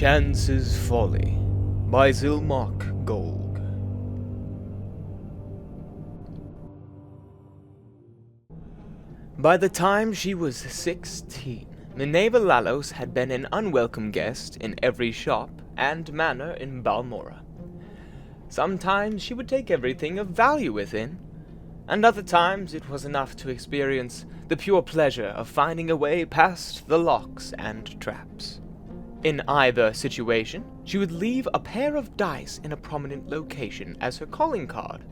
Chance's Folly by Zilmark Golg. By the time she was 16, Minerva Lallos had been an unwelcome guest in every shop and manor in Balmora. Sometimes she would take everything of value within, and other times it was enough to experience the pure pleasure of finding a way past the locks and traps. In either situation, she would leave a pair of dice in a prominent location as her calling card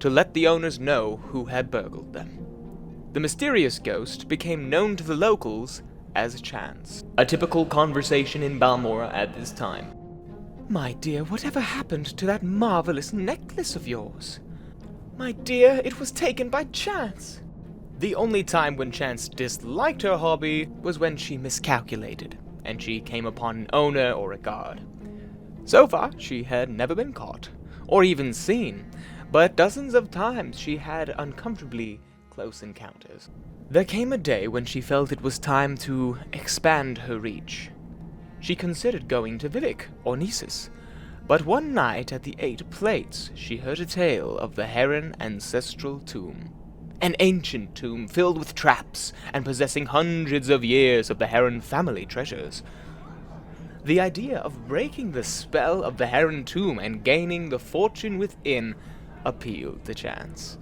to let the owners know who had burgled them. The mysterious ghost became known to the locals as Chance. A typical conversation in Balmora at this time. "My dear, whatever happened to that marvelous necklace of yours?" "My dear, it was taken by Chance." The only time when Chance disliked her hobby was when she miscalculated, and she came upon an owner or a guard. So far, she had never been caught, or even seen, but dozens of times she had uncomfortably close encounters. There came a day when she felt it was time to expand her reach. She considered going to Vivek or Nisus, but one night at the 8 Plates she heard a tale of the Heron ancestral tomb. An ancient tomb filled with traps and possessing hundreds of years of the Heron family treasures. The idea of breaking the spell of the Heron tomb and gaining the fortune within appealed to Chance.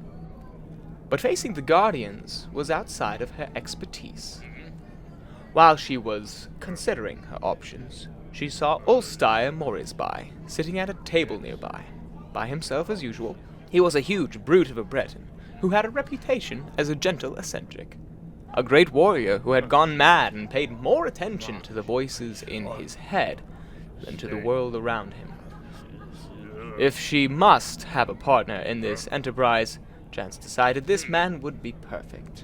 But facing the Guardians was outside of her expertise. While she was considering her options, she saw Ulsteir Morisby sitting at a table nearby, by himself as usual. He was a huge brute of a Breton, who had a reputation as a gentle eccentric. A great warrior who had gone mad and paid more attention to the voices in his head than to the world around him. If she must have a partner in this enterprise, Chance decided this man would be perfect.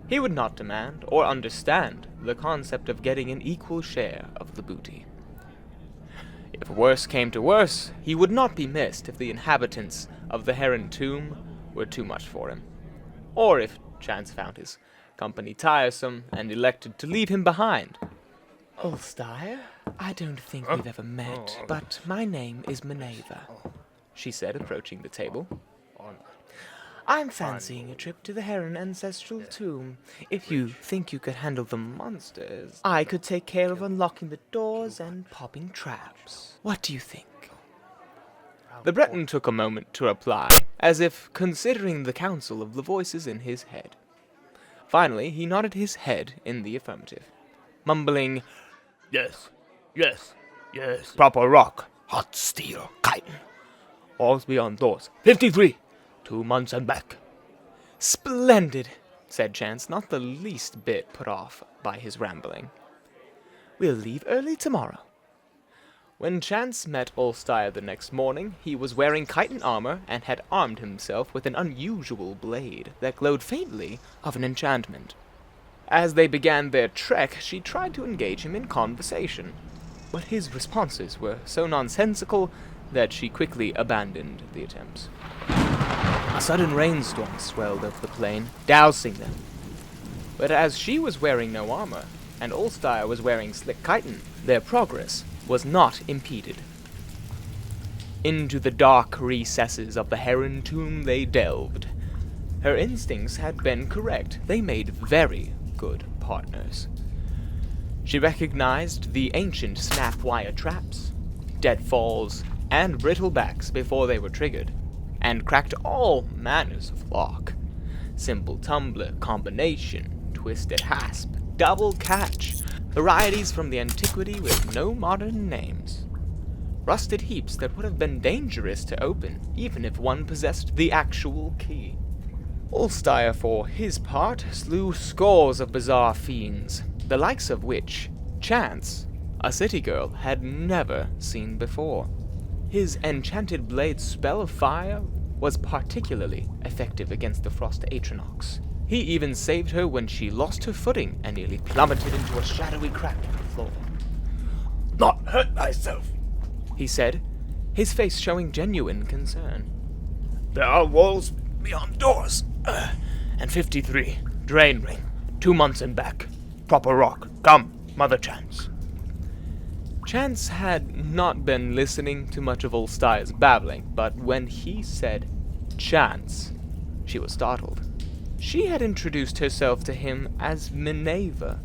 He would not demand or understand the concept of getting an equal share of the booty. If worse came to worse, he would not be missed if the inhabitants of the Heron tomb were too much for him, or if Chance found his company tiresome and elected to leave him behind. "Ulsteir, I don't think we've ever met, but my name is Minerva," she said, approaching the table. "I'm fancying a trip to the Heron ancestral tomb. If you think you could handle the monsters, I could take care of unlocking the doors and popping traps. What do you think?" The Breton took a moment to reply, as if considering the counsel of the voices in his head. Finally, he nodded his head in the affirmative, mumbling, Yes. Proper rock, hot steel, chitin. All's beyond doors. 53. 2 months and back." "Splendid," said Chance, not the least bit put off by his rambling. "We'll leave early tomorrow." When Chance met Ulsteir the next morning, he was wearing chitin armor and had armed himself with an unusual blade that glowed faintly of an enchantment. As they began their trek, she tried to engage him in conversation, but his responses were so nonsensical that she quickly abandoned the attempts. A sudden rainstorm swelled over the plain, dousing them. But as she was wearing no armor, and Ulsteir was wearing slick chitin, their progress was not impeded. Into the dark recesses of the Heron tomb they delved. Her instincts had been correct. They made very good partners. She recognized the ancient snap-wire traps, deadfalls, and brittlebacks before they were triggered, and cracked all manners of lock. Simple tumbler, combination, twisted hasp, double catch, varieties from the antiquity with no modern names. Rusted heaps that would have been dangerous to open, even if one possessed the actual key. Ulsteir, for his part, slew scores of bizarre fiends, the likes of which Chance, a city girl, had never seen before. His enchanted blade's spell of fire was particularly effective against the Frost Atronox. He even saved her when she lost her footing and nearly plummeted into a shadowy crack in the floor. "Not hurt thyself," he said, his face showing genuine concern. "There are walls beyond doors, and 53, drain ring, 2 months and back, proper rock. Come, Mother Chance." Chance had not been listening to much of Ulstire's babbling, but when he said Chance, she was startled. She had introduced herself to him as Minerva.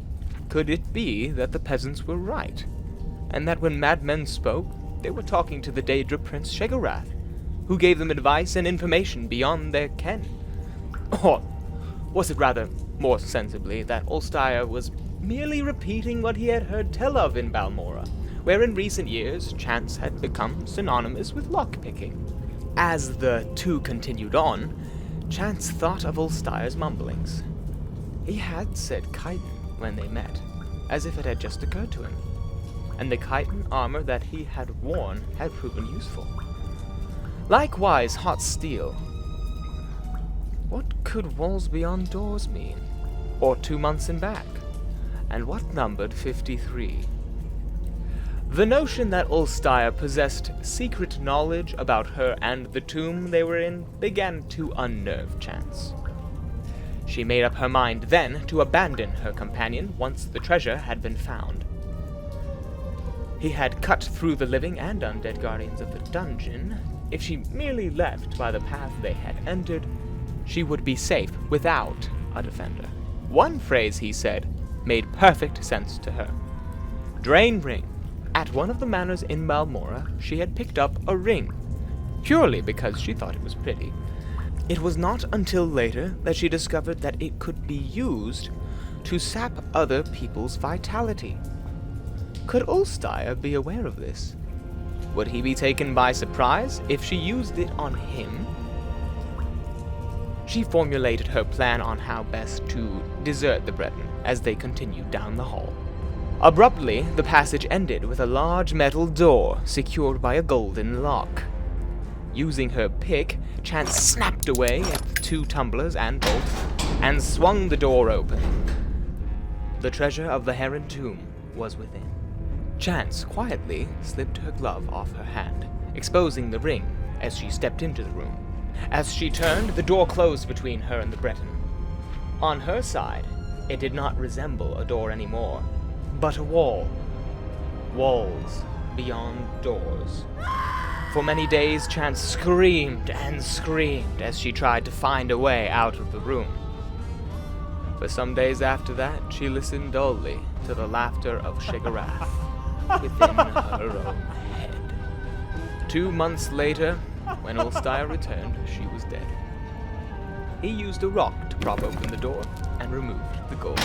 Could it be that the peasants were right, and that when madmen spoke, they were talking to the Daedra Prince Sheogorath, who gave them advice and information beyond their ken? Or was it rather, more sensibly, that Ulstire was merely repeating what he had heard tell of in Balmora, where in recent years Chance had become synonymous with lockpicking? As the two continued on, Chance thought of Ulstire's mumblings. He had said chitin when they met, as if it had just occurred to him, and the chitin armor that he had worn had proven useful. Likewise, hot steel. What could walls beyond doors mean? Or 2 months in back? And what numbered 53? The notion that Ulstire possessed secret knowledge about her and the tomb they were in began to unnerve Chance. She made up her mind then to abandon her companion once the treasure had been found. He had cut through the living and undead guardians of the dungeon. If she merely left by the path they had entered, she would be safe without a defender. One phrase, he said, made perfect sense to her. Drain ring. At one of the manors in Balmora, she had picked up a ring, purely because she thought it was pretty. It was not until later that she discovered that it could be used to sap other people's vitality. Could Ulstire be aware of this? Would he be taken by surprise if she used it on him? She formulated her plan on how best to desert the Breton as they continued down the hall. Abruptly, the passage ended with a large metal door secured by a golden lock. Using her pick, Chance snapped away at the 2 tumblers and bolts and swung the door open. The treasure of the Heron tomb was within. Chance quietly slipped her glove off her hand, exposing the ring as she stepped into the room. As she turned, the door closed between her and the Breton. On her side, it did not resemble a door anymore, but a wall. Walls beyond doors. For many days, Chance screamed and screamed as she tried to find a way out of the room. For some days after that, she listened dully to the laughter of Sheogorath within her own head. 2 months later, when Ulstire returned, she was dead. He used a rock to prop open the door and removed the gold.